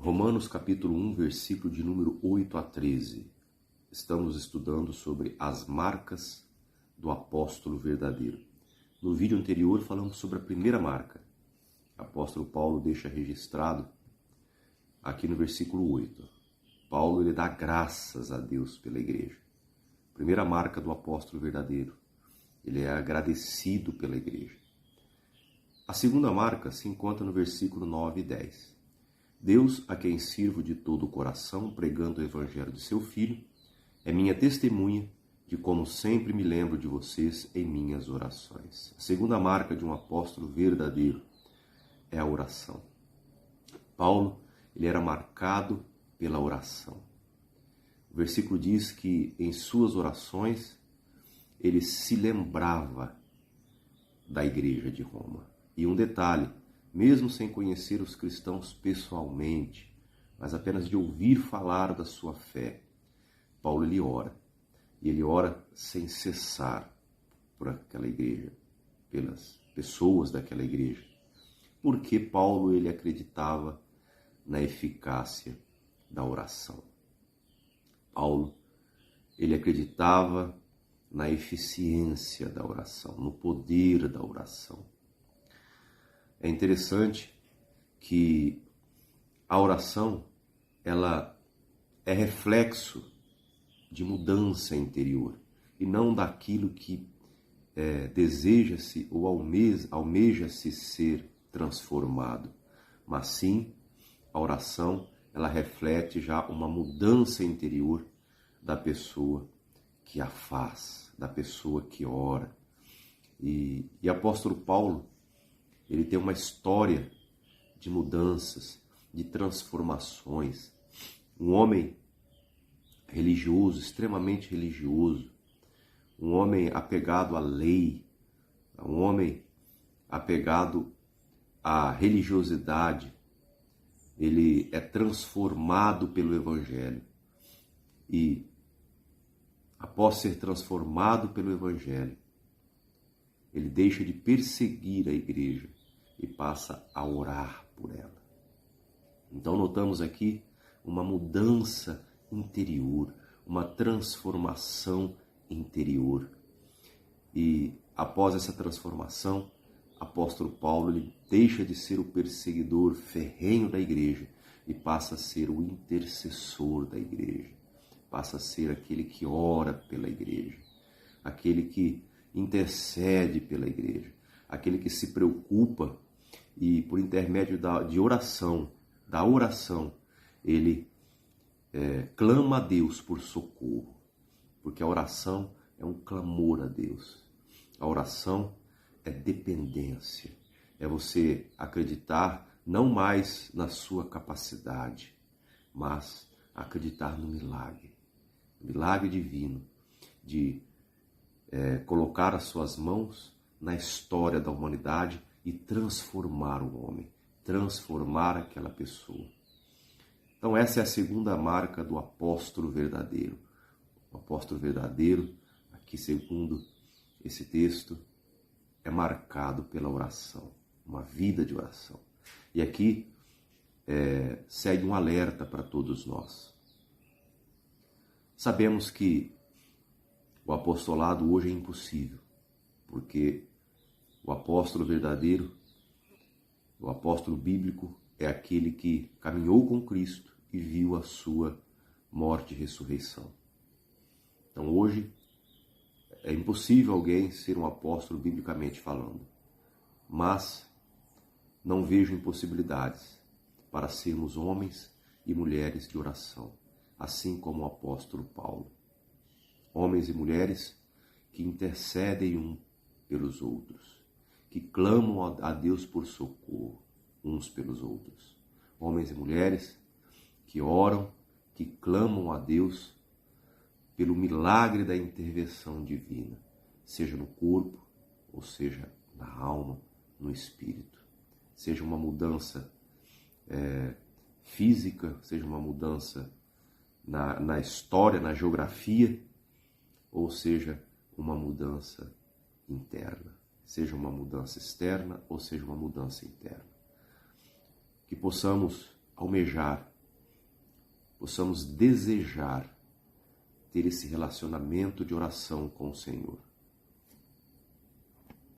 Romanos capítulo 1, versículo de número 8 a 13. Estamos estudando sobre as marcas do apóstolo verdadeiro. No vídeo anterior falamos sobre a primeira marca. O apóstolo Paulo deixa registrado aqui no versículo 8. Paulo ele dá graças a Deus pela igreja. Primeira marca do apóstolo verdadeiro. Ele é agradecido pela igreja. A segunda marca se encontra no versículo 9 e 10. Deus, a quem sirvo de todo o coração, pregando o evangelho de seu Filho, é minha testemunha de como sempre me lembro de vocês em minhas orações. A segunda marca de um apóstolo verdadeiro é a oração. Paulo, ele era marcado pela oração. O versículo diz que em suas orações ele se lembrava da igreja de Roma. E um detalhe, mesmo sem conhecer os cristãos pessoalmente, mas apenas de ouvir falar da sua fé, Paulo ele ora. E ele ora sem cessar por aquela igreja, pelas pessoas daquela igreja. Porque Paulo ele acreditava na eficácia da oração. Paulo ele acreditava na eficiência da oração, no poder da oração. É interessante que a oração ela é reflexo de mudança interior e não daquilo que deseja-se ou almeja-se ser transformado, mas sim a oração ela reflete já uma mudança interior da pessoa que a faz, da pessoa que ora. E apóstolo Paulo ele tem uma história de mudanças, de transformações. Um homem religioso, extremamente religioso. Um homem apegado à lei. Um homem apegado à religiosidade. Ele é transformado pelo Evangelho. E após ser transformado pelo Evangelho, ele deixa de perseguir a igreja e passa a orar por ela. Então notamos aqui uma mudança interior, uma transformação interior. E após essa transformação, apóstolo Paulo ele deixa de ser o perseguidor ferrenho da igreja e passa a ser o intercessor da igreja. Passa a ser aquele que ora pela igreja, aquele que intercede pela igreja, aquele que se preocupa e por intermédio da oração, ele clama a Deus por socorro, porque a oração é um clamor a Deus. A oração é dependência, é você acreditar não mais na sua capacidade, mas acreditar no milagre divino de colocar as suas mãos na história da humanidade e transformar o homem, transformar aquela pessoa. Então essa é a segunda marca do apóstolo verdadeiro. O apóstolo verdadeiro, aqui segundo esse texto, é marcado pela oração, uma vida de oração. E aqui segue um alerta para todos nós. Sabemos que o apostolado hoje é impossível, porque o apóstolo verdadeiro, o apóstolo bíblico, é aquele que caminhou com Cristo e viu a sua morte e ressurreição. Então hoje é impossível alguém ser um apóstolo biblicamente falando, mas não vejo impossibilidades para sermos homens e mulheres de oração, assim como o apóstolo Paulo. Homens e mulheres que intercedem um pelos outros, que clamam a Deus por socorro uns pelos outros. Homens e mulheres que oram, que clamam a Deus pelo milagre da intervenção divina, seja no corpo, ou seja na alma, no espírito. Seja uma mudança física, seja uma mudança na história, na geografia, ou seja uma mudança interna, seja uma mudança externa ou seja uma mudança interna. Que possamos almejar possamos desejar ter esse relacionamento de oração com o Senhor.